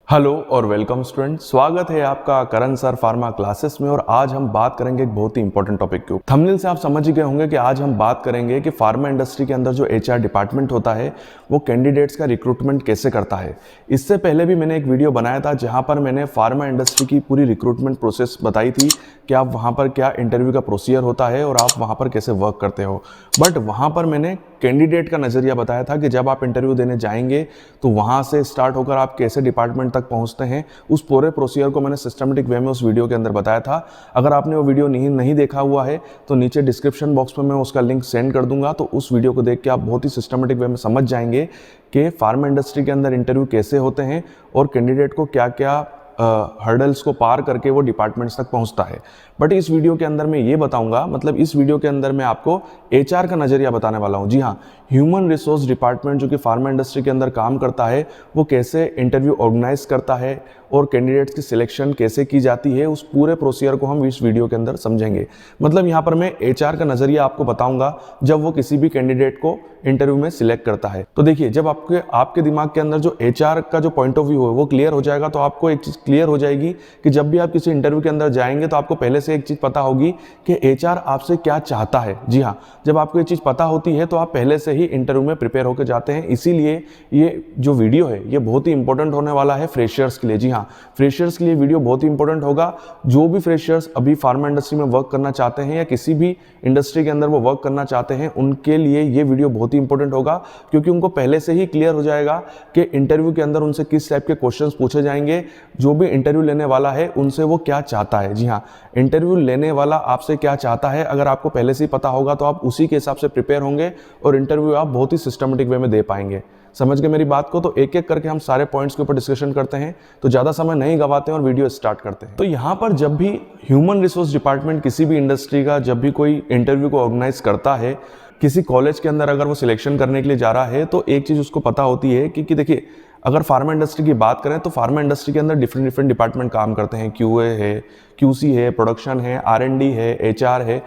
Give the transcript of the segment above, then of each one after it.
Hello और welcome student, स्वागत है आपका करण सर फार्मा क्लासेस में। और आज हम बात करेंगे एक बहुत ही इंपॉर्टेंट टॉपिक के ऊपर। थंबनेल से आप समझ ही गए होंगे कि आज हम बात करेंगे कि फार्मा इंडस्ट्री के अंदर जो एचआर डिपार्टमेंट होता है वो कैंडिडेट्स का रिक्रूटमेंट कैसे करता है। इससे पहले भी मैंने एक वीडियो बनाया था जहां पर मैंने फार्मा इंडस्ट्री की पूरी रिक्रूटमेंट प्रोसेस बताई थी कि आप वहां पर क्या इंटरव्यू का प्रोसीजर होता है और आप वहां पर कैसे वर्क करते हो। बट वहां पर मैंने कैंडिडेट का नजरिया बताया था कि जब आप इंटरव्यू देने जाएंगे तो वहां से स्टार्ट होकर आप कैसे डिपार्टमेंट तक पहुंचते हैं, उस पूरे प्रोसीजर को मैंने सिस्टमेटिक वे में उस वीडियो के अंदर बताया था। अगर आपने वो वीडियो नहीं देखा हुआ है तो नीचे डिस्क्रिप्शन बॉक्स में मैं उसका लिंक सेंड कर दूंगा, तो उस वीडियो को देख के आप बहुत ही सिस्टमेटिक वे में समझ जाएंगे कि फार्मा इंडस्ट्री के अंदर इंटरव्यू कैसे होते हैं और कैंडिडेट को क्या क्या हर्डल्स को पार करके वो डिपार्टमेंट्स तक पहुंचता है। बट इस वीडियो के अंदर मैं ये बताऊंगा, मतलब इस वीडियो के अंदर मैं आपको एचआर का नजरिया बताने वाला हूं। जी हाँ, ह्यूमन रिसोर्स डिपार्टमेंट जो कि फार्मा इंडस्ट्री के अंदर काम करता है वो कैसे इंटरव्यू ऑर्गेनाइज करता है और कैंडिडेट्स की सिलेक्शन कैसे की जाती है, उस पूरे प्रोसीजर को हम इस वीडियो के अंदर समझेंगे। मतलब यहाँ पर मैं एचआर का नजरिया आपको बताऊंगा जब वो किसी भी कैंडिडेट को इंटरव्यू में सिलेक्ट करता है। तो देखिए, जब आपके दिमाग के अंदर जो एचआर का जो पॉइंट ऑफ व्यू है वो क्लियर हो जाएगा तो आपको एक चीज क्लियर हो जाएगी कि जब भी आप किसी इंटरव्यू के अंदर जाएंगे तो आपको पहले से एक चीज पता होगी कि एचआर आपसे क्या चाहता है। जी हाँ, जब आपको ये चीज पता होती है तो आप पहले से ही इंटरव्यू में प्रिपेयर होकर जाते हैं। इसीलिए ये जो वीडियो है ये बहुत ही इंपॉर्टेंट होने वाला है फ्रेशर्स के लिए। जी हाँ, फ्रेशर्स के लिए वीडियो बहुत ही इंपॉर्टेंट होगा। जो भी फ्रेशर्स अभी फार्मा इंडस्ट्री में वर्क करना चाहते हैं या किसी भी इंडस्ट्री के अंदर वो वर्क करना चाहते हैं उनके लिए ये वीडियो बहुत ही इंपॉर्टेंट होगा, क्योंकि उनको पहले से ही क्लियर हो जाएगा कि इंटरव्यू के अंदर उनसे किस टाइप के क्वेश्चंस पूछे जाएंगे, जो भी इंटरव्यू लेने वाला है उनसे वो क्या चाहता है। जी हाँ, इंटरव्यू लेने वाला आपसे क्या चाहता है अगर आपको पहले से ही पता होगा तो आप उसी के हिसाब से प्रिपेयर होंगे और इंटरव्यू आप बहुत ही सिस्टमेटिक वे में दे पाएंगे। समझ गए मेरी बात को? तो एक एक करके हम सारे पॉइंट्स के ऊपर डिस्कशन करते हैं, तो ज्यादा समय नहीं गवाते हैं और वीडियो स्टार्ट करते हैं। तो यहाँ पर जब भी ह्यूमन रिसोर्स डिपार्टमेंट किसी भी इंडस्ट्री का जब भी कोई इंटरव्यू को ऑर्गेनाइज करता है, किसी कॉलेज के अंदर अगर वो सिलेक्शन करने के लिए जा रहा है तो एक चीज उसको पता होती है कि देखिए, अगर फार्मा इंडस्ट्री की बात करें तो फार्मा इंडस्ट्री के अंदर डिफरेंट डिपार्टमेंट काम करते हैं। क्यूए है, क्यूसी है, प्रोडक्शन है, आरएनडी है, एचआर है,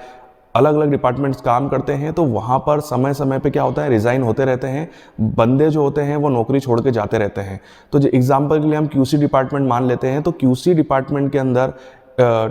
अलग अलग डिपार्टमेंट्स काम करते हैं। तो वहाँ पर समय समय पे क्या होता है, रिज़ाइन होते रहते हैं, बंदे जो होते हैं वो नौकरी छोड़ के जाते रहते हैं। तो जो एग्जांपल के लिए हम क्यूसी डिपार्टमेंट मान लेते हैं, तो क्यूसी डिपार्टमेंट के अंदर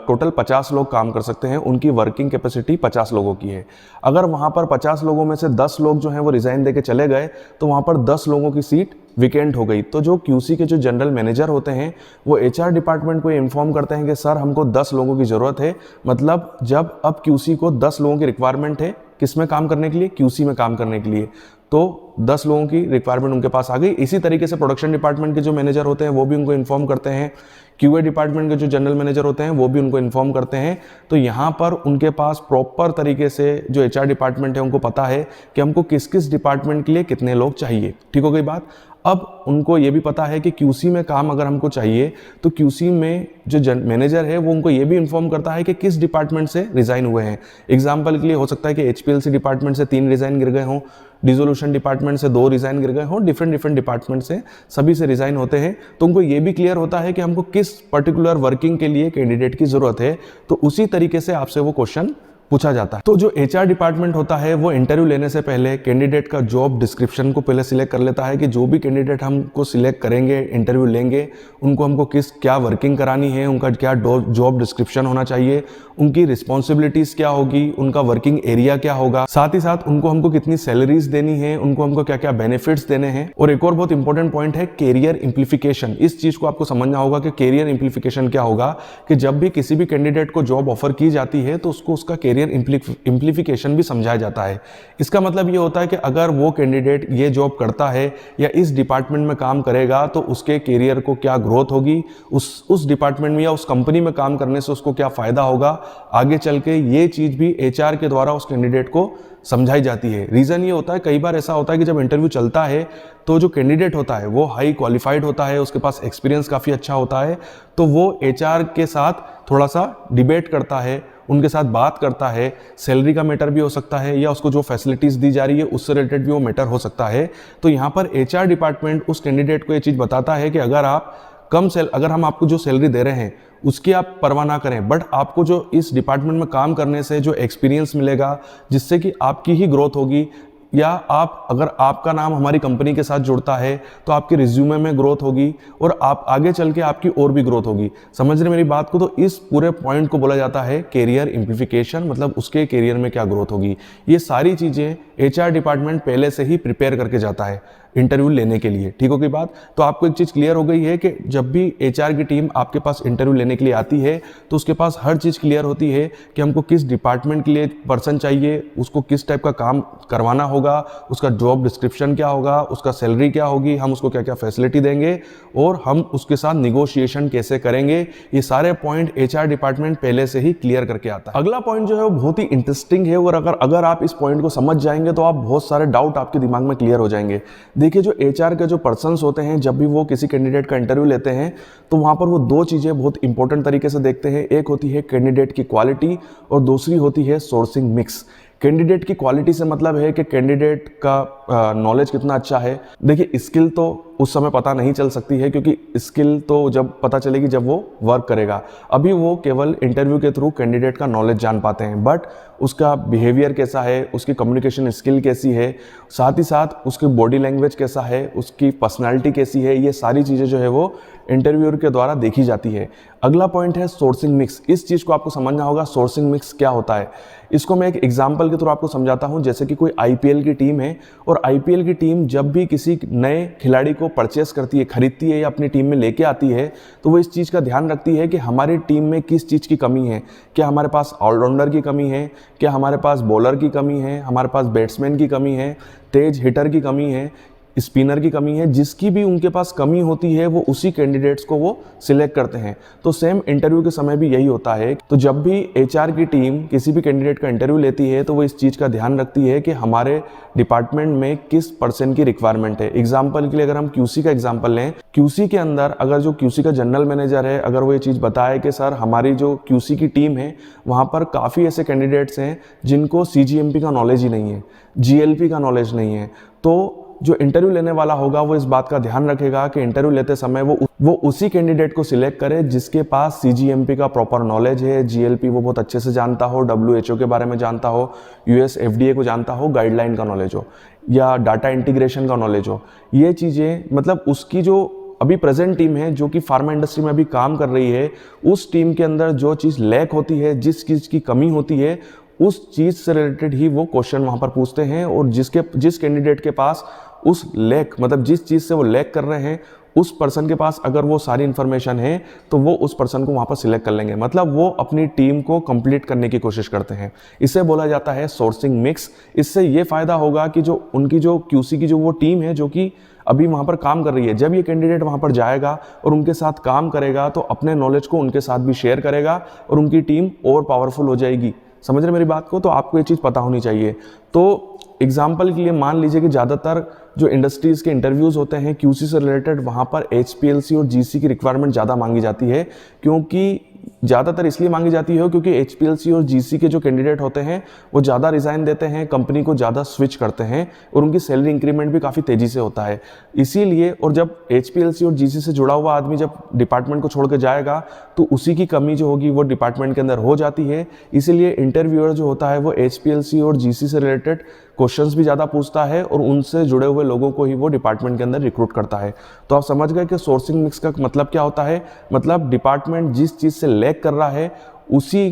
टोटल 50 लोग काम कर सकते हैं, उनकी वर्किंग कैपेसिटी 50 लोगों की है। अगर वहाँ पर 50 लोगों में से 10 लोग जो हैं वो रिज़ाइन देके चले गए तो वहाँ पर 10 लोगों की सीट वेकेंट हो गई। तो जो क्यूसी के जो जनरल मैनेजर होते हैं वो एचआर डिपार्टमेंट को इन्फॉर्म करते हैं कि सर हमको 10 लोगों की ज़रूरत है। मतलब जब अब क्यूसी को 10 लोगों की रिक्वायरमेंट है, किस में काम करने के लिए? क्यूसी में काम करने के लिए। तो 10 लोगों की रिक्वायरमेंट उनके पास आ गई। इसी तरीके से प्रोडक्शन डिपार्टमेंट के जो मैनेजर होते हैं वो भी उनको इन्फॉर्म करते हैं, क्यूए डिपार्टमेंट के जो जनरल मैनेजर होते हैं वो भी उनको इन्फॉर्म करते हैं। तो यहाँ पर उनके पास प्रॉपर तरीके से जो एचआर डिपार्टमेंट है उनको पता है कि हमको किस किस डिपार्टमेंट के लिए कितने लोग चाहिए। ठीक हो गई बात? अब उनको ये भी पता है कि क्यूसी में काम अगर हमको चाहिए तो क्यूसी में जो मैनेजर है वो उनको ये भी इन्फॉर्म करता है कि किस डिपार्टमेंट से रिजाइन हुए हैं। एग्जाम्पल के लिए हो सकता है कि एचपीएलसी डिपार्टमेंट से 3 रिजाइन गिर गए हों, डिसोल्यूशन डिपार्टमेंट से 2 रिजाइन गिर गए हों, डिफरेंट डिपार्टमेंट से सभी से रिजाइन होते हैं। तो उनको ये भी क्लियर होता है कि हमको किस पर्टिकुलर वर्किंग के लिए कैंडिडेट की जरूरत है, तो उसी तरीके से आपसे वो क्वेश्चन पूछा जाता है। तो जो एचआर डिपार्टमेंट होता है वो इंटरव्यू लेने से पहले कैंडिडेट का जॉब डिस्क्रिप्शन को पहले सिलेक्ट कर लेता है कि जो भी कैंडिडेट हमको सिलेक्ट करेंगे, इंटरव्यू लेंगे, उनको हमको क्या वर्किंग करानी है, उनका क्या जॉब डिस्क्रिप्शन होना चाहिए, उनकी रिस्पॉन्सिबिलिटीज क्या होगी, उनका वर्किंग एरिया क्या होगा, साथ ही साथ उनको हमको कितनी सैलरीज देनी है, उनको हमको क्या क्या बेनिफिट्स देने हैं। और एक और बहुत इंपॉर्टेंट पॉइंट है कैरियर इंप्लीफिकेशन। इस चीज को आपको समझना होगा कि कैरियर इंप्लीफिकेशन क्या होगा, कि जब भी किसी भी कैंडिडेट को जॉब ऑफर की जाती है तो उसको उसका कैरियर इंप्लीफिकेशन भी समझाया जाता है। इसका मतलब ये होता है कि अगर वो कैंडिडेट ये जॉब करता है या इस डिपार्टमेंट में काम करेगा तो उसके कैरियर को क्या ग्रोथ होगी, उस डिपार्टमेंट में या उस कंपनी में काम करने से उसको क्या फायदा होगा आगे चल के, ये चीज भी एचआर के द्वारा उस कैंडिडेट को समझाई जाती है। रीजन ये होता है, कई बार ऐसा होता है कि जब इंटरव्यू चलता है तो जो कैंडिडेट होता है वो हाई क्वालिफाइड होता है, उसके पास एक्सपीरियंस काफी अच्छा होता है, तो वो एचआर के साथ थोड़ा सा डिबेट करता है, उनके साथ बात करता है। सैलरी का मैटर भी हो सकता है या उसको जो फैसिलिटीज दी जा रही है उससे रिलेटेड भी वो मैटर हो सकता है। तो यहाँ पर एचआर डिपार्टमेंट उस कैंडिडेट को ये चीज बताता है कि अगर हम आपको जो सैलरी दे रहे हैं उसकी आप परवाह ना करें, बट आपको जो इस डिपार्टमेंट में काम करने से जो एक्सपीरियंस मिलेगा जिससे कि आपकी ही ग्रोथ होगी, या आप अगर आपका नाम हमारी कंपनी के साथ जुड़ता है तो आपके रिज्यूमे में ग्रोथ होगी और आप आगे चल के आपकी और भी ग्रोथ होगी। समझ रहे मेरी बात को? तो इस पूरे पॉइंट को बोला जाता है कैरियर एम्प्लीफिकेशन, मतलब उसके कैरियर में क्या ग्रोथ होगी। ये सारी चीज़ें HR डिपार्टमेंट पहले से ही प्रिपेयर करके जाता है इंटरव्यू लेने के लिए। ठीक हो गई बात? तो आपको एक चीज़ क्लियर हो गई है कि जब भी HR की टीम आपके पास इंटरव्यू लेने के लिए आती है तो उसके पास हर चीज़ क्लियर होती है कि हमको किस डिपार्टमेंट के लिए पर्सन चाहिए, उसको किस टाइप का काम करवाना होगा, उसका जॉब डिस्क्रिप्शन क्या होगा, उसका सैलरी क्या होगी, हम उसको क्या क्या फैसिलिटी देंगे और हम उसके साथ निगोशिएशन कैसे करेंगे। ये सारे पॉइंट HR डिपार्टमेंट पहले से ही क्लियर करके आता है। अगला पॉइंट जो है वो बहुत ही इंटरेस्टिंग है और अगर आप इस पॉइंट को समझ जाएंगे तो आप बहुत सारे डाउट आपके दिमाग में क्लियर हो जाएंगे। देखिए, जो HR के जो पर्सन्स होते हैं जब भी वो किसी कैंडिडेट का इंटरव्यू लेते हैं तो वहाँ पर वो दो चीज़ें बहुत इंपॉर्टेंट तरीके से देखते हैं। एक होती है कैंडिडेट की क्वालिटी और दूसरी होती है सोर्सिंग मिक्स। कैंडिडेट की क्वालिटी से मतलब है कि कैंडिडेट का नॉलेज कितना अच्छा है। देखिए, स्किल तो उस समय पता नहीं चल सकती है क्योंकि स्किल तो जब पता चलेगी जब वो वर्क करेगा। अभी वो केवल इंटरव्यू के थ्रू कैंडिडेट का नॉलेज जान पाते हैं, बट उसका बिहेवियर कैसा है, उसकी कम्युनिकेशन स्किल कैसी है, साथ ही साथ उसकी बॉडी लैंग्वेज कैसा है, उसकी पर्सनालिटी कैसी है, ये सारी चीज़ें जो है वो इंटरव्यूअर के द्वारा देखी जाती है। अगला पॉइंट है सोर्सिंग मिक्स। इस चीज़ को आपको समझना होगा, सोर्सिंग मिक्स क्या होता है। इसको मैं एक एग्जांपल के थ्रू आपको समझाता हूं। जैसे कि कोई IPL की टीम है और IPL की टीम जब भी किसी नए खिलाड़ी को परचेस करती है, खरीदती है या अपनी टीम में लेके आती है तो वो इस चीज़ का ध्यान रखती है कि हमारी टीम में किस चीज़ की कमी है। क्या हमारे पास ऑलराउंडर की कमी है, क्या हमारे पास बॉलर की कमी है, हमारे पास बैट्समैन की कमी है, तेज हिटर की कमी है, स्पिनर की कमी है। जिसकी भी उनके पास कमी होती है वो उसी कैंडिडेट्स को वो सिलेक्ट करते हैं। तो सेम इंटरव्यू के समय भी यही होता है। तो जब भी HR की टीम किसी भी कैंडिडेट का इंटरव्यू लेती है तो वो इस चीज़ का ध्यान रखती है कि हमारे डिपार्टमेंट में किस पर्सन की रिक्वायरमेंट है। एग्जाम्पल के लिए अगर हम QC का एग्जाम्पल लें, QC के अंदर अगर जो QC का जनरल मैनेजर है, अगर वो ये चीज़ बताए कि सर हमारी जो QC की टीम है वहाँ पर काफ़ी ऐसे कैंडिडेट्स हैं जिनको CGMP का नॉलेज ही नहीं है, GLP का नॉलेज नहीं है, तो जो इंटरव्यू लेने वाला होगा वो इस बात का ध्यान रखेगा कि इंटरव्यू लेते समय वो उसी कैंडिडेट को सिलेक्ट करे जिसके पास CGMP का प्रॉपर नॉलेज है, GLP वो बहुत अच्छे से जानता हो, WHO के बारे में जानता हो, US FDA को जानता हो, गाइडलाइन का नॉलेज हो या डाटा इंटीग्रेशन का नॉलेज हो। ये चीज़ें मतलब उसकी जो अभी प्रेजेंट टीम है जो कि फार्मा इंडस्ट्री में अभी काम कर रही है, उस टीम के अंदर जो चीज़ लैक होती है, जिस चीज़ की कमी होती है, उस चीज़ से रिलेटेड ही वो क्वेश्चन वहाँ पर पूछते हैं। और जिस कैंडिडेट के पास उस लैक मतलब जिस चीज़ से वो लैक कर रहे हैं उस पर्सन के पास अगर वो सारी इन्फॉर्मेशन है तो वो उस पर्सन को वहाँ पर सिलेक्ट कर लेंगे। मतलब वो अपनी टीम को कंप्लीट करने की कोशिश करते हैं। इसे बोला जाता है सोर्सिंग मिक्स। इससे ये फ़ायदा होगा कि जो उनकी जो QC की जो वो टीम है जो कि अभी वहाँ पर काम कर रही है, जब ये कैंडिडेट वहाँ पर जाएगा और उनके साथ काम करेगा तो अपने नॉलेज को उनके साथ भी शेयर करेगा और उनकी टीम और पावरफुल हो जाएगी। समझ रहे मेरी बात को? तो आपको ये चीज़ पता होनी चाहिए। तो एग्जाम्पल के लिए मान लीजिए कि ज़्यादातर जो इंडस्ट्रीज़ के इंटरव्यूज़ होते हैं QC से रिलेटेड, वहाँ पर HPLC और GC की रिक्वायरमेंट ज़्यादा मांगी जाती है। क्योंकि ज़्यादातर इसलिए मांगी जाती है क्योंकि HPLC और GC के जो कैंडिडेट होते हैं वो ज़्यादा रिज़ाइन देते हैं, कंपनी को ज़्यादा स्विच करते हैं और उनकी सैलरी इंक्रीमेंट भी काफ़ी तेज़ी से होता है। इसीलिए और जब HPLC और GC से जुड़ा हुआ आदमी जब डिपार्टमेंट को छोड़ के जाएगा तो उसी की कमी जो होगी वो डिपार्टमेंट के अंदर हो जाती है। इसीलिए इंटरव्यूअर जो होता है वो HPLC और GC से रिलेटेड क्वेश्चंस भी ज़्यादा पूछता है और उनसे जुड़े हुए लोगों को ही वो डिपार्टमेंट के अंदर रिक्रूट करता है। तो आप समझ गए कि सोर्सिंग मिक्स का मतलब क्या होता है। मतलब डिपार्टमेंट जिस चीज़ से लैक कर रहा है उसी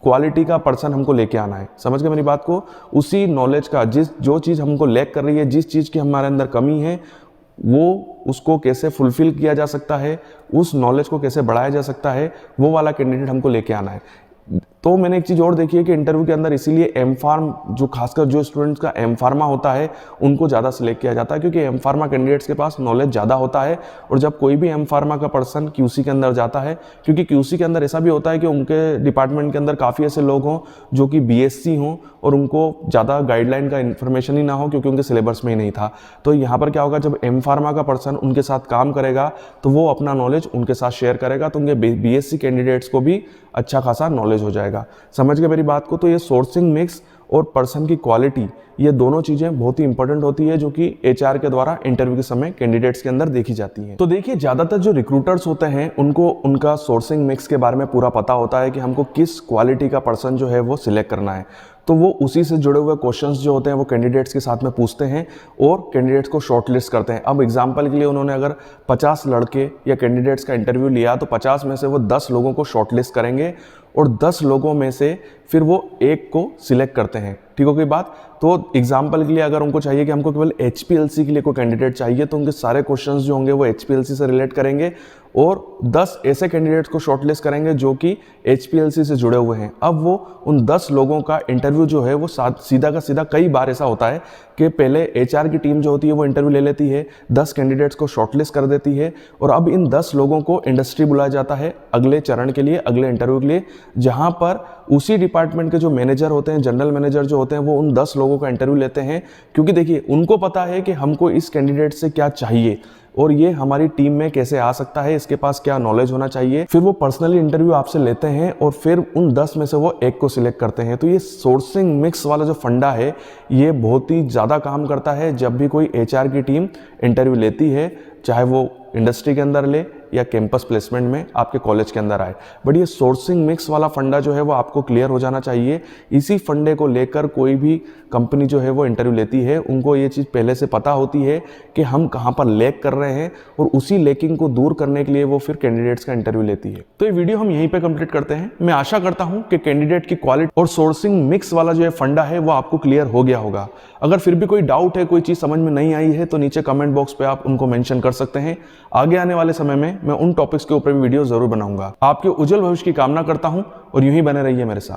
क्वालिटी का पर्सन हमको लेके आना है। समझ गए मेरी बात को? उसी नॉलेज का जो चीज़ हमको लैक कर रही है, जिस चीज़ की हमारे अंदर कमी है, वो उसको कैसे फुलफिल किया जा सकता है, उस नॉलेज को कैसे बढ़ाया जा सकता है, वो वाला कैंडिडेट हमको लेके आना है। तो मैंने एक चीज़ और देखी है कि इंटरव्यू के अंदर इसीलिए M.Pharm जो खासकर जो स्टूडेंट्स का M.Pharma होता है उनको ज़्यादा सिलेक्ट किया जाता है क्योंकि M.Pharma कैंडिडेट्स के पास नॉलेज ज़्यादा होता है। और जब कोई भी M.Pharma का पर्सन QC के अंदर जाता है, क्योंकि QC के अंदर ऐसा भी होता है कि उनके डिपार्टमेंट के अंदर काफ़ी ऐसे लोग हों जो कि BSc हों और उनको ज़्यादा गाइडलाइन का इन्फॉर्मेशन ही ना हो क्योंकि उनके सिलेबस में ही नहीं था। तो यहाँ पर क्या होगा, जब M.Pharma का पर्सन उनके साथ काम करेगा तो वो अपना नॉलेज उनके साथ शेयर करेगा, तो उनके BSc कैंडिडेट्स को भी अच्छा खासा नॉलेज हो जाएगा। समझ गए मेरी बात को? तो ये सोर्सिंग मिक्स और पर्सन की क्वालिटी, ये दोनों चीज़ें बहुत ही इंपॉर्टेंट होती है जो कि HR के द्वारा इंटरव्यू के समय कैंडिडेट्स के अंदर देखी जाती हैं। तो देखिए, ज़्यादातर जो रिक्रूटर्स होते हैं उनको उनका सोर्सिंग मिक्स के बारे में पूरा पता होता है कि हमको किस क्वालिटी का पर्सन जो है वो सिलेक्ट करना है। तो वो उसी से जुड़े हुए क्वेश्चंस जो होते हैं वो कैंडिडेट्स के साथ में पूछते हैं और कैंडिडेट्स को शॉर्टलिस्ट करते हैं। अब एग्जांपल के लिए उन्होंने अगर 50 लड़के या कैंडिडेट्स का इंटरव्यू लिया तो 50 में से वो 10 लोगों को शॉर्टलिस्ट करेंगे और 10 लोगों में से फिर वो एक को सिलेक्ट करते हैं। ठीक हो गई बात। तो एग्जाम्पल के लिए अगर उनको चाहिए कि हमको केवल HPLC के लिए कोई कैंडिडेट चाहिए तो उनके सारे क्वेश्चंस जो होंगे वो HPLC से रिलेट करेंगे और 10 ऐसे कैंडिडेट्स को शॉर्टलिस्ट करेंगे जो कि HPLC से जुड़े हुए हैं। अब वो उन 10 लोगों का इंटरव्यू जो है वो सीधा का सीधा, कई बार ऐसा होता है कि पहले HR की टीम जो होती है वो इंटरव्यू ले लेती है, 10 कैंडिडेट्स को शॉर्टलिस्ट कर देती है और अब इन 10 लोगों को इंडस्ट्री बुलाया जाता है अगले चरण के लिए, अगले इंटरव्यू के लिए, जहां पर उसी डिपार्टमेंट के जो मैनेजर होते हैं, जनरल मैनेजर जो होते हैं, वो उन 10 लोगों का इंटरव्यू लेते हैं। क्योंकि देखिए उनको पता है कि हमको इस कैंडिडेट से क्या चाहिए और ये हमारी टीम में कैसे आ सकता है, इसके पास क्या नॉलेज होना चाहिए। फिर वो पर्सनली इंटरव्यू आपसे लेते हैं और फिर उन 10 में से वो एक को सिलेक्ट करते हैं। तो ये सोर्सिंग मिक्स वाला जो फंडा है ये बहुत ही ज़्यादा काम करता है जब भी कोई HR की टीम इंटरव्यू लेती है, चाहे वो इंडस्ट्री के अंदर ले या कैंपस प्लेसमेंट में आपके कॉलेज के अंदर आए। बट ये सोर्सिंग मिक्स वाला फंडा जो है वो आपको क्लियर हो जाना चाहिए। इसी फंडे को लेकर कोई भी कंपनी जो है वो इंटरव्यू लेती है, उनको ये चीज़ पहले से पता होती है कि हम कहाँ पर लैक कर रहे हैं और उसी लैकिंग को दूर करने के लिए वो फिर कैंडिडेट्स का इंटरव्यू लेती है। तो ये वीडियो हम यहीं पर कंप्लीट करते हैं। मैं आशा करता हूँ कि कैंडिडेट की क्वालिटी और सोर्सिंग मिक्स वाला जो है फंडा है वो आपको क्लियर हो गया होगा। अगर फिर भी कोई डाउट है, कोई चीज़ समझ में नहीं आई है तो नीचे कमेंट बॉक्स पे आप उनको मेंशन कर सकते हैं। आगे आने वाले समय में मैं उन टॉपिक्स के ऊपर भी वीडियो जरूर बनाऊंगा। आपके उज्जवल भविष्य की कामना करता हूं और यूं ही बने रहिए मेरे साथ।